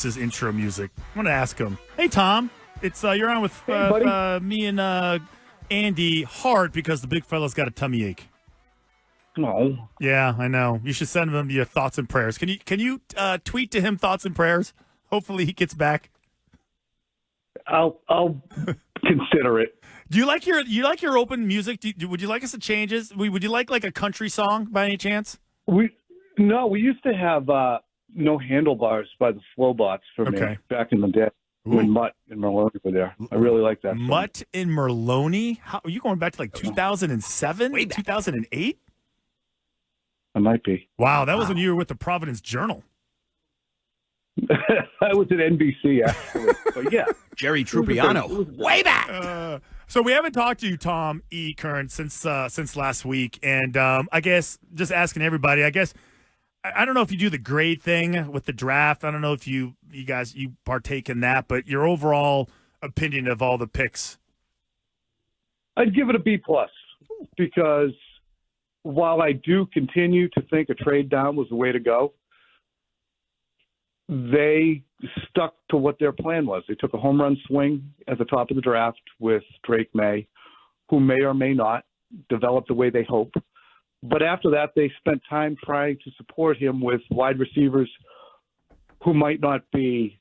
his intro music. I'm going to ask him, hey, Tom, it's you're on with me and Andy Hart because the big fella's got a tummy ache. No. Yeah, I know. You should send him your thoughts and prayers. Can you tweet to him thoughts and prayers? Hopefully he gets back. I'll consider it. Do you like your open music? Would you like us to change it? Would you like a country song by any chance? We used to have No Handlebars by the Slowbots for me back in the day. When Mutt and Merlone were there. I really like that song. Mutt and Merlone? How are you going back to 2007, 2008? I might be. Wow, that was when you were with the Providence Journal. I was at NBC, actually. But yeah. Jerry Trupiano. Way back. So we haven't talked to you, Tom E. Curran, since last week. And I guess just asking everybody, I don't know if you do the grade thing with the draft. I don't know if you guys partake in that, but your overall opinion of all the picks. I'd give it a B+ because while I do continue to think a trade down was the way to go, they stuck to what their plan was. They took a home run swing at the top of the draft with Drake May, who may or may not develop the way they hope. But after that, they spent time trying to support him with wide receivers who might not be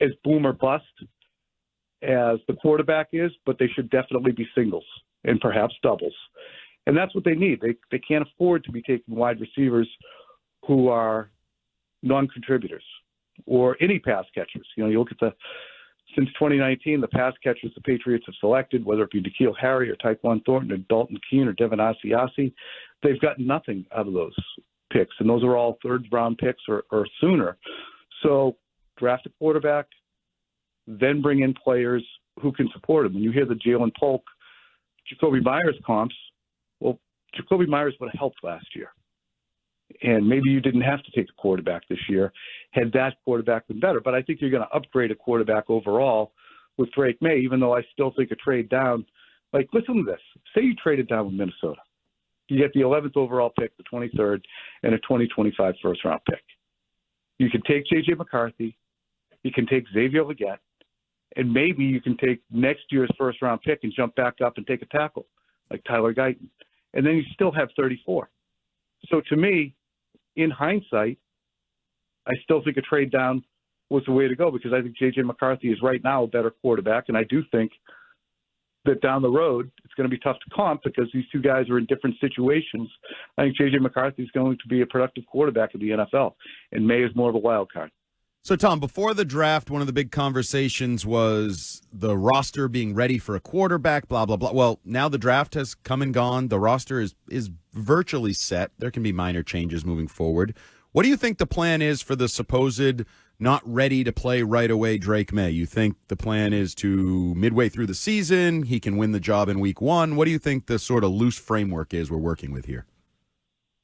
as boom or bust as the quarterback is, but they should definitely be singles and perhaps doubles. And that's what they need. They can't afford to be taking wide receivers who are non-contributors or any pass catchers. You look at since 2019, the pass catchers the Patriots have selected, whether it be N'Keal Harry or Tyquan Thornton or Dalton Keene or Devin Asiasi, they've got nothing out of those picks. And those are all third-round picks or sooner. So draft a quarterback, then bring in players who can support him. When you hear the Jalen Polk, Jacoby Myers comps, well, Jacoby Myers would have helped last year. And maybe you didn't have to take a quarterback this year had that quarterback been better. But I think you're going to upgrade a quarterback overall with Drake May, even though I still think a trade down. Listen to this. Say you traded down with Minnesota. You get the 11th overall pick, the 23rd, and a 2025 first-round pick. You can take J.J. McCarthy. You can take Xavier Legette. And maybe you can take next year's first-round pick and jump back up and take a tackle like Tyler Guyton. And then you still have 34. So to me, in hindsight, I still think a trade down was the way to go because I think J.J. McCarthy is right now a better quarterback, and I do think that down the road it's going to be tough to comp because these two guys are in different situations. I think J.J. McCarthy is going to be a productive quarterback in the NFL, and May is more of a wild card. So, Tom, before the draft, one of the big conversations was the roster being ready for a quarterback, blah, blah, blah. Well, now the draft has come and gone. The roster is virtually set. There can be minor changes moving forward. What do you think the plan is for the supposed not ready to play right away Drake May? You think the plan is to midway through the season, he can win the job in week one? What do you think the sort of loose framework is we're working with here?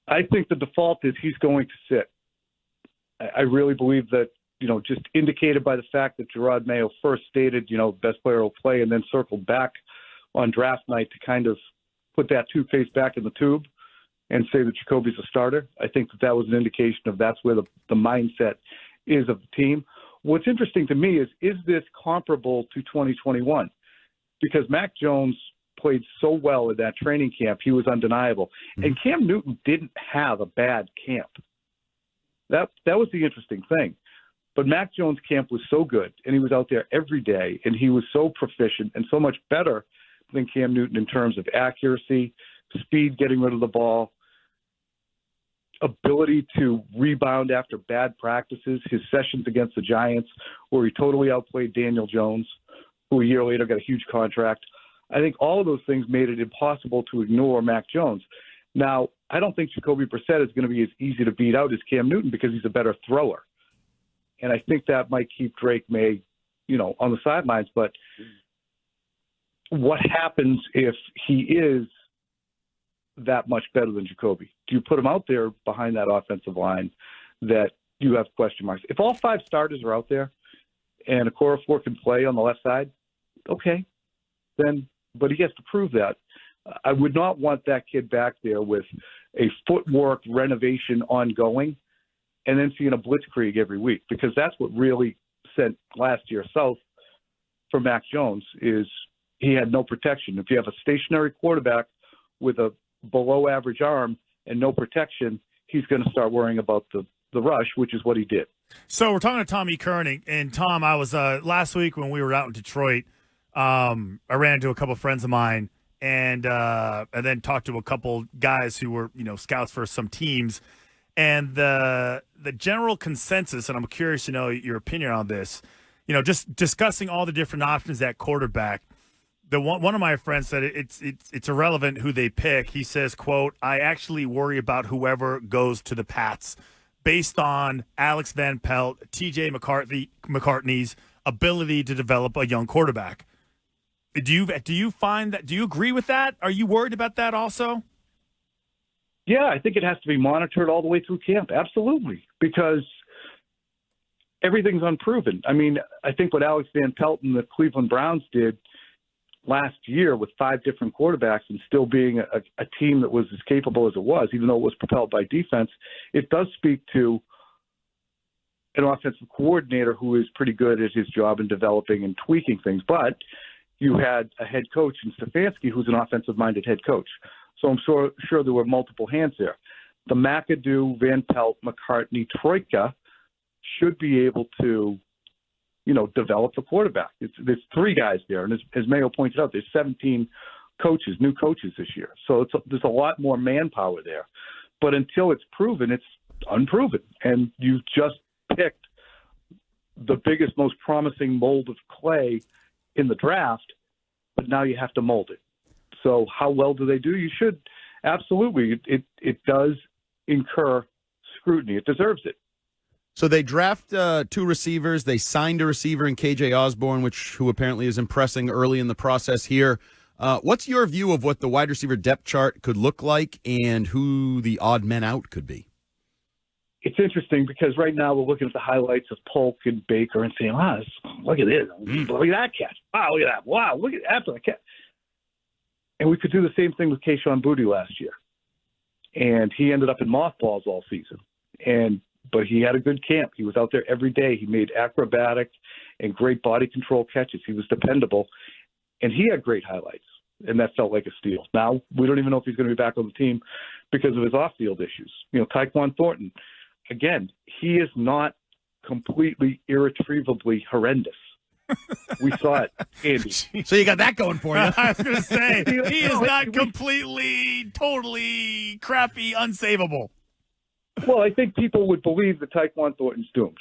I think the default is he's going to sit. I really believe that, just indicated by the fact that Gerard Mayo first stated, best player will play and then circled back on draft night to kind of put that toothpaste back in the tube and say that Jacoby's a starter. I think that was an indication of that's where the mindset is of the team. What's interesting to me is this comparable to 2021? Because Mac Jones played so well in that training camp, he was undeniable. And Cam Newton didn't have a bad camp. That was the interesting thing. But Mac Jones' camp was so good, and he was out there every day, and he was so proficient and so much better than Cam Newton in terms of accuracy, speed, getting rid of the ball, ability to rebound after bad practices, his sessions against the Giants where he totally outplayed Daniel Jones, who a year later got a huge contract. I think all of those things made it impossible to ignore Mac Jones. Now, I don't think Jacoby Brissett is going to be as easy to beat out as Cam Newton because he's a better thrower. And I think that might keep Drake May, on the sidelines. But what happens if he is that much better than Jacoby? Do you put him out there behind that offensive line that you have question marks? If all five starters are out there and Okorafor can play on the left side, okay, then, but he has to prove that. I would not want that kid back there with a footwork renovation ongoing and then seeing a blitzkrieg every week, because that's what really sent last year south for Mac Jones is he had no protection. If you have a stationary quarterback with a below average arm and no protection, he's going to start worrying about the rush, which is what he did. So we're talking to Tom E. Curran, and Tom, I was last week when we were out in Detroit. I ran into a couple of friends of mine, and then talked to a couple guys who were scouts for some teams. And the general consensus, and I'm curious to know your opinion on this. Just discussing all the different options at quarterback. One of my friends said it's irrelevant who they pick. He says, "quote I actually worry about whoever goes to the Pats." Based on Alex Van Pelt, T.J. McCartney's ability to develop a young quarterback. Do you find that? Do you agree with that? Are you worried about that also? Yeah, I think it has to be monitored all the way through camp. Absolutely, because everything's unproven. I mean, I think what Alex Van Pelt and the Cleveland Browns did last year with 5 different quarterbacks and still being a team that was as capable as it was, even though it was propelled by defense, it does speak to an offensive coordinator who is pretty good at his job in developing and tweaking things. But you had a head coach in Stefanski who's an offensive-minded head coach. So I'm sure there were multiple hands there. The McAdoo, Van Pelt, McCartney, Troika should be able to develop the quarterback. There's 3 guys there. And as Mayo pointed out, there's 17 new coaches this year. So there's a lot more manpower there. But until it's proven, it's unproven. And you've just picked the biggest, most promising mold of clay in the draft, but now you have to mold it. So how well do they do? You should absolutely. It does incur scrutiny. It deserves it. So they draft 2 receivers. They signed a receiver in KJ Osborne, who apparently is impressing early in the process here. What's your view of what the wide receiver depth chart could look like and who the odd men out could be? It's interesting because right now we're looking at the highlights of Polk and Baker and saying, wow, look at this. Look at that catch. Wow, look at that. Wow, look at after that catch. And we could do the same thing with Kayshon Boutte last year. And he ended up in mothballs all season. But he had a good camp. He was out there every day. He made acrobatic and great body control catches. He was dependable. And he had great highlights. And that felt like a steal. Now, we don't even know if he's going to be back on the team because of his off-field issues. Tyquan Thornton, again, he is not completely irretrievably horrendous. We saw it, Andy. So you got that going for you. I was going to say, he is not completely, totally crappy, unsavable. Well, I think people would believe that Tyquan Thornton's doomed.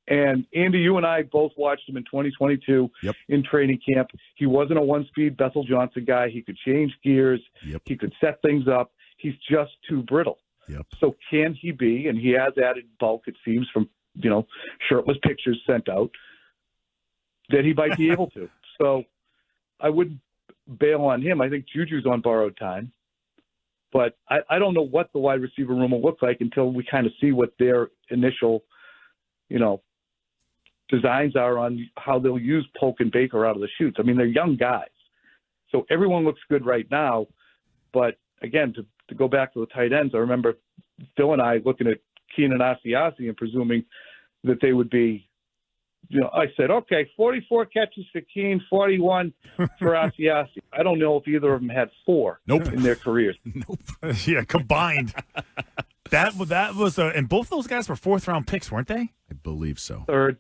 And, Andy, you and I both watched him in 2022 in training camp. He wasn't a one-speed Bethel Johnson guy. He could change gears. He could set things up. He's just too brittle. So can he be, and he has added bulk, it seems, from, shirtless pictures sent out, that he might be able to. So I wouldn't bail on him. I think Juju's on borrowed time. But I don't know what the wide receiver room will look like until we kind of see what their initial, designs are on how they'll use Polk and Baker out of the chutes. I mean, they're young guys. So everyone looks good right now. But, again, to go back to the tight ends, I remember Phil and I looking at Keenan Asiasi and presuming that they would be, I said, okay, 44 catches for Keen, 41 for Asiasi. I don't know if either of them had 4 in their careers. Yeah, combined. that was and both those guys were 4th-round picks, weren't they? I believe so. Third.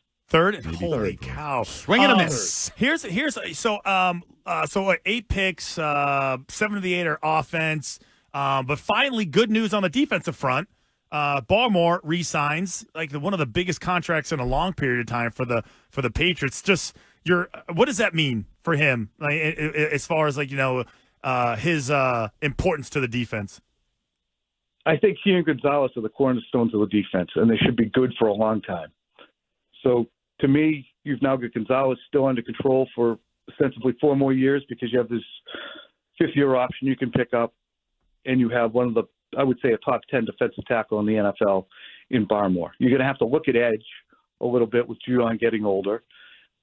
Holy cow! Swing and a miss. Here's so 8 picks, 7 of the 8 are offense. But finally, good news on the defensive front. Barmore re-signs one of the biggest contracts in a long period of time for the Patriots. Just what does that mean for him? As far as his importance to the defense. I think he and Gonzalez are the cornerstones of the defense, and they should be good for a long time. So to me, you've now got Gonzalez still under control for ostensibly 4 more years because you have this 5th-year option you can pick up, and you have one of the, I would say, a top 10 defensive tackle in the NFL in Barmore. You're going to have to look at edge a little bit with Judon getting older.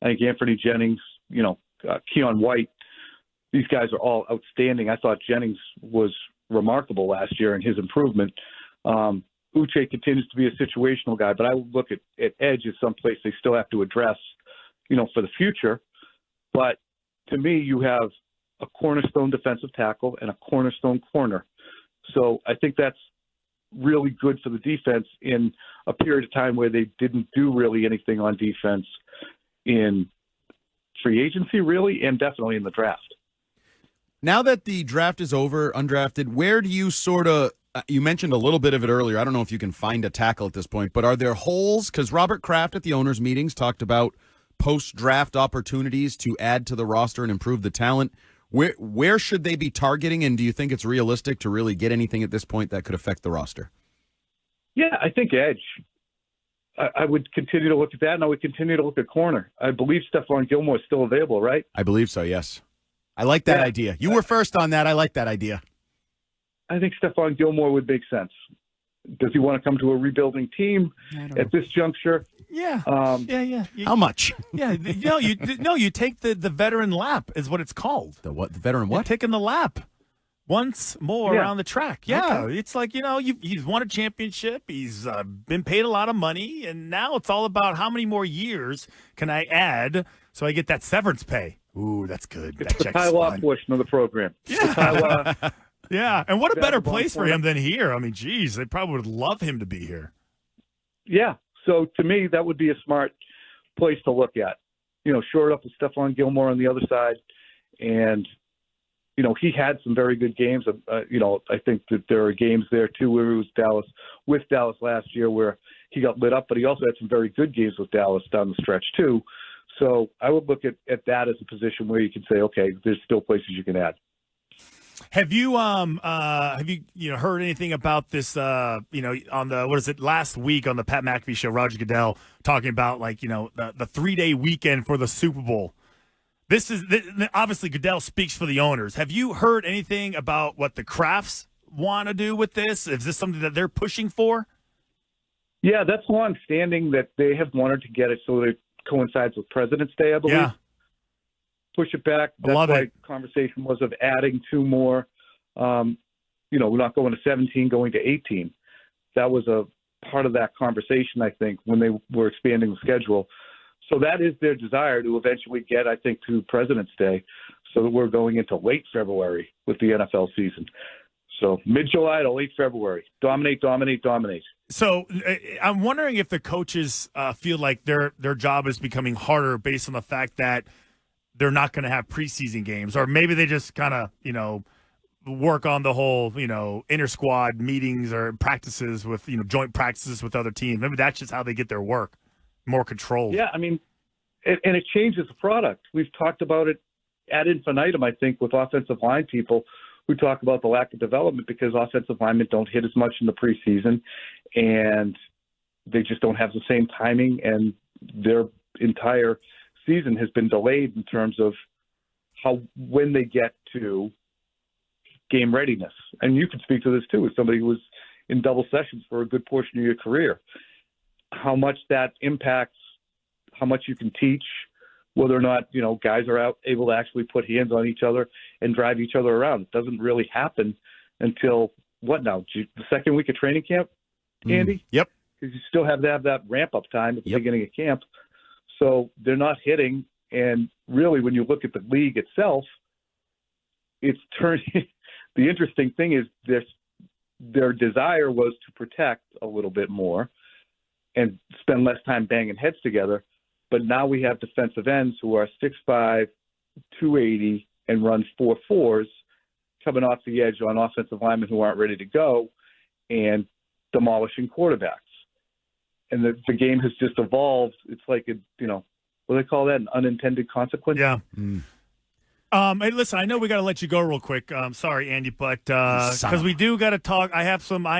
I think Anthony Jennings, Keon White, these guys are all outstanding. I thought Jennings was remarkable last year in his improvement. Uche continues to be a situational guy, but I would look at edge as someplace they still have to address for the future. But to me, you have a cornerstone defensive tackle and a cornerstone corner. So I think that's really good for the defense in a period of time where they didn't do really anything on defense in free agency, really, and definitely in the draft. Now that the draft is over, undrafted, where do you sort of you mentioned a little bit of it earlier. I don't know if you can find a tackle at this point, but are there holes? Because Robert Kraft at the owners' meetings talked about post-draft opportunities to add to the roster and improve the talent. Where should they be targeting, and do you think it's realistic to really get anything at this point that could affect the roster? Yeah, I think edge. I would continue to look at that, and I would continue to look at corner. I believe Stephon Gilmore is still available, right? I believe so, yes. I like that idea. You were first on that. I like that idea. I think Stephon Gilmore would make sense. Does he want to come to a rebuilding team at this juncture? Yeah. How much? Yeah. You take the veteran lap is what it's called. The what? The veteran what? You're taking the lap once more around the track. Yeah. Okay. It's like, he's won a championship. He's been paid a lot of money. And now it's all about how many more years can I add so I get that severance pay. Ooh, that's good. That checks the Ty portion of the program. Yeah. Yeah, and what a better place for him than here. I mean, geez, they probably would love him to be here. Yeah, so to me, that would be a smart place to look at. Shore it up with Stephon Gilmore on the other side. And, he had some very good games. I think that there are games there, too, where he was with Dallas last year where he got lit up, but he also had some very good games with Dallas down the stretch, too. So I would look at that as a position where you can say, okay, there's still places you can add. Have you heard anything about this on the last week on the Pat McAfee show, Roger Goodell talking about the 3-day weekend for the Super Bowl. This is obviously Goodell speaks for the owners. Have you heard anything about what the Crafts want to do with this? Is this something that they're pushing for? Yeah, that's long-standing that they have wanted to get it so that it coincides with President's Day, I believe. Yeah. Push it back. That's why conversation was of adding 2 more. We're not going to 17, going to 18. That was a part of that conversation, I think, when they were expanding the schedule. So that is their desire to eventually get, I think, to President's Day so that we're going into late February with the NFL season. So mid-July to late February. Dominate. So I'm wondering if the coaches feel like their job is becoming harder based on the fact that they're not going to have preseason games, or maybe they just kind of, work on the whole, inter-squad meetings or practices with, joint practices with other teams. Maybe that's just how they get their work more controlled. Yeah, I mean, and it changes the product. We've talked about it ad infinitum, I think, with offensive line people who talk about the lack of development because offensive linemen don't hit as much in the preseason, and they just don't have the same timing, and their entire season has been delayed in terms of when they get to game readiness. And you can speak to this too, as somebody who was in double sessions for a good portion of your career, how much that impacts how much you can teach, whether or not, guys are able to actually put hands on each other and drive each other around. It doesn't really happen until the second week of training camp, Andy? Yep. Because you still have to have that ramp up time at the beginning of camp. So they're not hitting, and really when you look at the league itself, it's turning – the interesting thing is their desire was to protect a little bit more and spend less time banging heads together, but now we have defensive ends who are 6'5", 280, and run 4.4s coming off the edge on offensive linemen who aren't ready to go and demolishing quarterbacks. And the game has just evolved. It's like what do they call that? An unintended consequence? Yeah. Hey, listen, I know we got to let you go real quick. Sorry, Andy, but because we do got to talk. I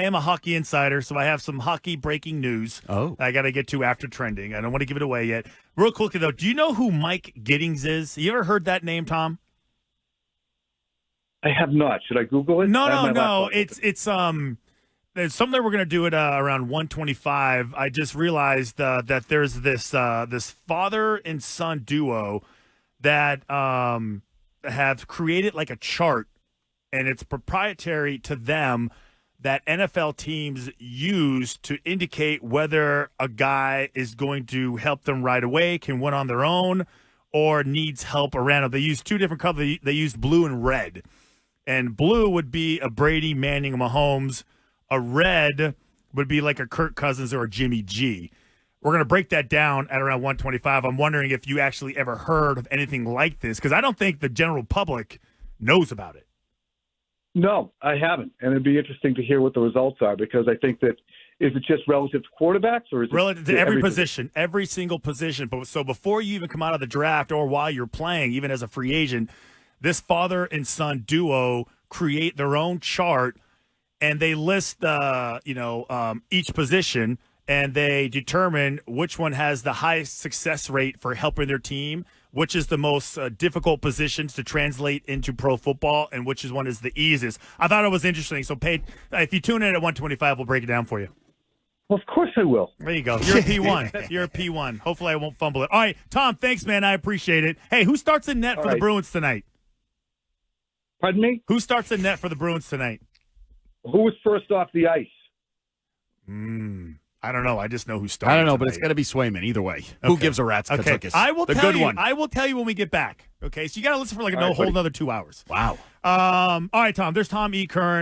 am a hockey insider, so I have some hockey breaking news. I got to get to after trending. I don't want to give it away yet. Real quickly, though, do you know who Mike Giddings is? You ever heard that name, Tom? I have not. Should I Google it? No. It's there's something that we're going to do at around 1:25. I just realized that there's this father and son duo that have created like a chart, and it's proprietary to them that NFL teams use to indicate whether a guy is going to help them right away, can win on their own, or needs help around them. They use two different colors. They use blue and red. And blue would be a Brady, Manning, Mahomes. A red would be like a Kirk Cousins or a Jimmy G. We're going to break that down at around 125. I'm wondering if you actually ever heard of anything like this, because I don't think the general public knows about it. No, I haven't. And it'd be interesting to hear what the results are, because I think that, is it just relative to quarterbacks, or is it relative to every position, every single position? But so before you even come out of the draft or while you're playing, even as a free agent, this father and son duo create their own chart, and they list each position, and they determine which one has the highest success rate for helping their team, which is the most difficult positions to translate into pro football, and which is one is the easiest. I thought it was interesting. So, Pate, if you tune in at 125, we'll break it down for you. Well, of course I will. There you go. You're a P1. You're a P1. Hopefully I won't fumble it. All right, Tom, thanks, man. I appreciate it. Hey, who starts in net for the Bruins tonight? Pardon me? Who starts in net for the Bruins tonight? Who was first off the ice? I don't know. I just know who started. I don't know, tonight. but it's got to be Swayman either way. Who gives a rat's Okay, I will tell you. I will tell you when we get back. Okay, so you got to listen for like a whole another 2 hours. Wow. All right, Tom. There's Tom E. Curran.